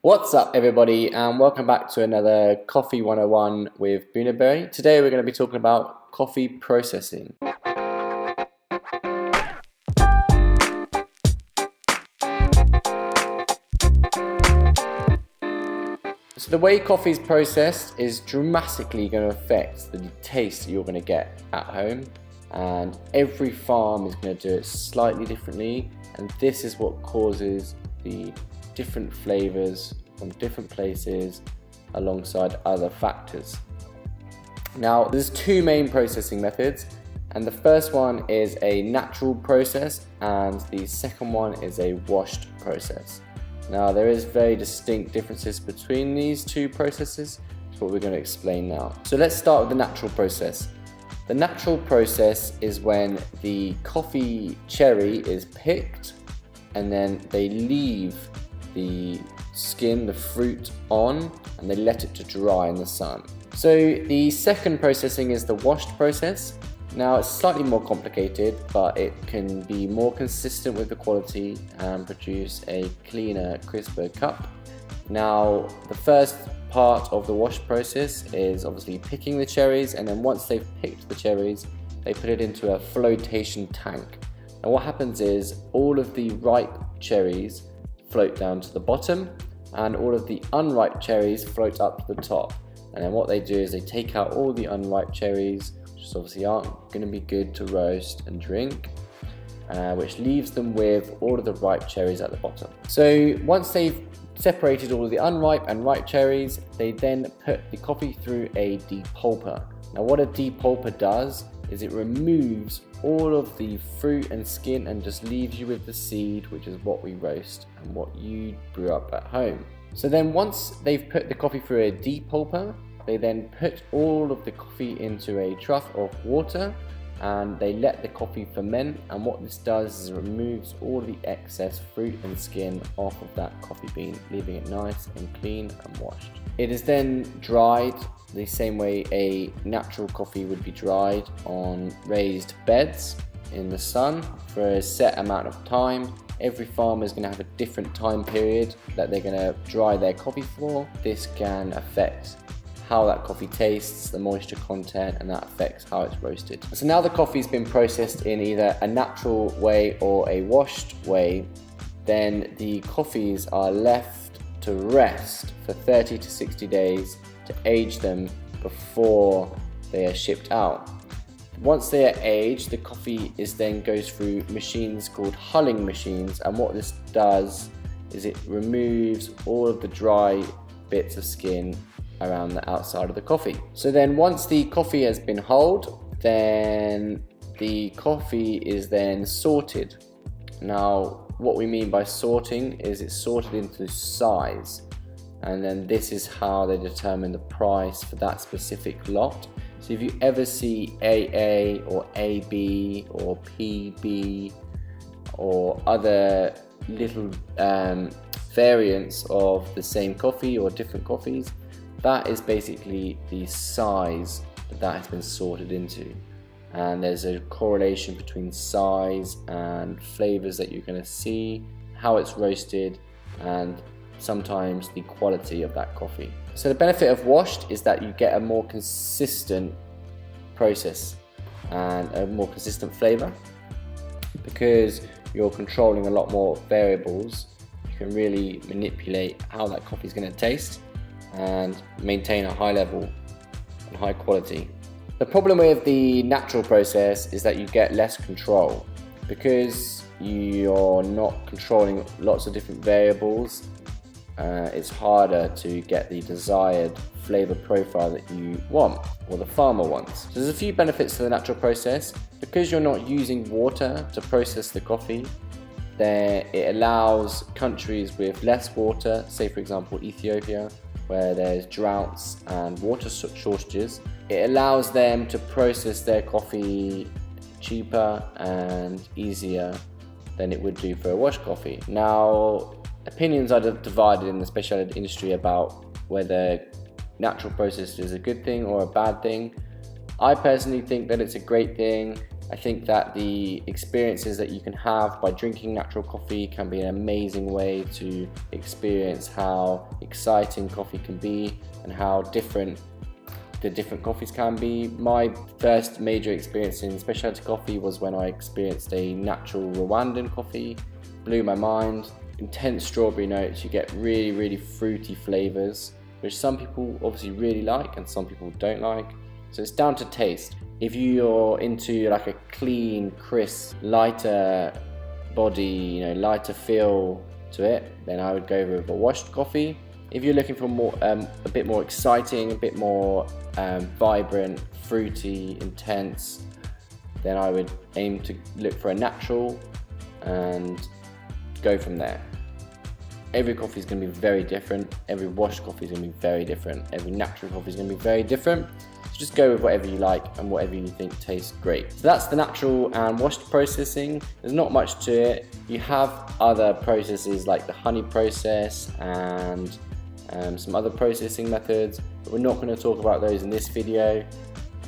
What's up everybody, and welcome back to another Coffee 101 with Bunaberry. Today we're going to be talking about coffee processing. So the way coffee is processed is dramatically going to affect the taste that you're going to get at home, and every farm is going to do it slightly differently, and this is what causes the different flavours from different places alongside other factors. Now there's two main processing methods, and the first one is a natural process and the second one is a washed process. Now there is very distinct differences between these two processes. That's what we're going to explain now. So let's start with the natural process. The natural process is when the coffee cherry is picked and then they leave the skin, the fruit on, and they let it to dry in the sun. So the second processing is the washed process. Now it's slightly more complicated, but it can be more consistent with the quality and produce a cleaner, crisper cup. Now the first part of the wash process is obviously picking the cherries, and then once they've picked the cherries, they put it into a flotation tank. Now what happens is all of the ripe cherries float down to the bottom and all of the unripe cherries float up to the top. And then what they do is they take out all the unripe cherries, which obviously aren't going to be good to roast and drink, which leaves them with all of the ripe cherries at the bottom. So once they've separated all of the unripe and ripe cherries, they then put the coffee through a depulper. Now what a depulper does is it removes all of the fruit and skin and just leaves you with the seed, which is what we roast and what you brew up at home. So then once they've put the coffee through a depulper, they then put all of the coffee into a trough of water and they let the coffee ferment, and what this does is it removes all the excess fruit and skin off of that coffee bean, leaving it nice and clean and washed. It is then dried the same way a natural coffee would be dried on raised beds in the sun for a set amount of time. Every farmer is going to have a different time period that they're going to dry their coffee for. This can affect how that coffee tastes, the moisture content, and that affects how it's roasted. So now the coffee's been processed in either a natural way or a washed way, then the coffees are left to rest for 30 to 60 days to age them before they are shipped out. Once they are aged, the coffee then goes through machines called hulling machines, and what this does is it removes all of the dry bits of skin around the outside of the coffee. So then once the coffee has been hulled, then the coffee is then sorted. Now what we mean by sorting is it's sorted into size, and then this is how they determine the price for that specific lot. So if you ever see AA or AB or PB or other little variants of the same coffee or different coffees, that is basically the size that has been sorted into. And there's a correlation between size and flavors that you're going to see, how it's roasted, and sometimes the quality of that coffee. So the benefit of washed is that you get a more consistent process and a more consistent flavor, because you're controlling a lot more variables. You can really manipulate how that coffee is going to taste and maintain a high level and high quality. The problem with the natural process is that you get less control because you're not controlling lots of different variables. It's harder to get the desired flavor profile that you want or the farmer wants. So there's a few benefits to the natural process. Because you're not using water to process the coffee, then it allows countries with less water, say for example Ethiopia, where there's droughts and water shortages, it allows them to process their coffee cheaper and easier than it would do for a washed coffee. Now, opinions are divided in the specialty industry about whether natural process is a good thing or a bad thing. I personally think that it's a great thing. I think that the experiences that you can have by drinking natural coffee can be an amazing way to experience how exciting coffee can be and how different the different coffees can be. My first major experience in specialty coffee was when I experienced a natural Rwandan coffee. Blew my mind. Intense strawberry notes, you get really fruity flavours, which some people obviously really like and some people don't like. So it's down to taste. If you're into like a clean, crisp, lighter body, lighter feel to it, then I would go with a washed coffee. If you're looking for more, a bit more exciting, a bit more vibrant, fruity, intense, then I would aim to look for a natural and go from there. Every coffee is going to be very different. Every washed coffee is going to be very different. Every natural coffee is going to be very different. So just go with whatever you like and whatever you think tastes great. So that's the natural and washed processing. There's not much to it. You have other processes like the honey process and some other processing methods, but we're not going to talk about those in this video.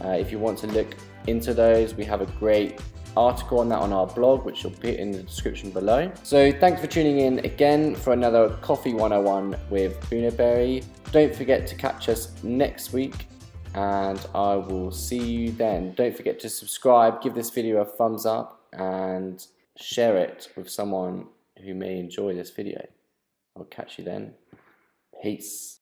If you want to look into those, we have a great article on that on our blog, which will be in the description below. So thanks for tuning in again for another Coffee 101 with Bunaberry. Don't forget to catch us next week and I will see you then. Don't forget to subscribe, give this video a thumbs up and share it with someone who may enjoy this video. I'll catch you then. Peace.